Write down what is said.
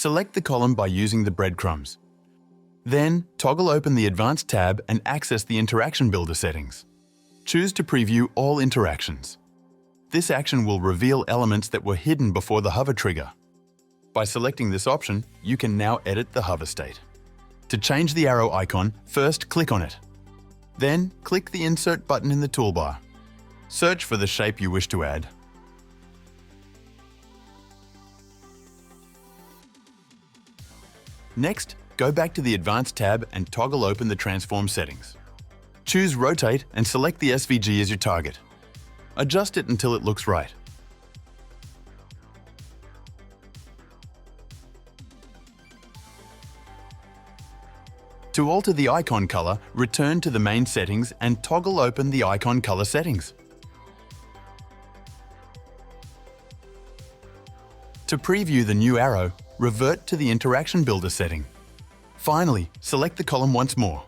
Select the column by using the breadcrumbs. Then, toggle open the Advanced tab and access the Interaction Builder settings. Choose to preview all interactions. This action will reveal elements that were hidden before the hover trigger. By selecting this option, you can now edit the hover state. To change the arrow icon, first click on it. Then, click the Insert button in the toolbar. Search for the shape you wish to add. Next, go back to the Advanced tab and toggle open the Transform settings. Choose Rotate and select the SVG as your target. Adjust it until it looks right. To alter the icon color, return to the main settings and toggle open the icon color settings. To preview the new arrow, revert to the Interaction Builder setting. Finally, select the column once more.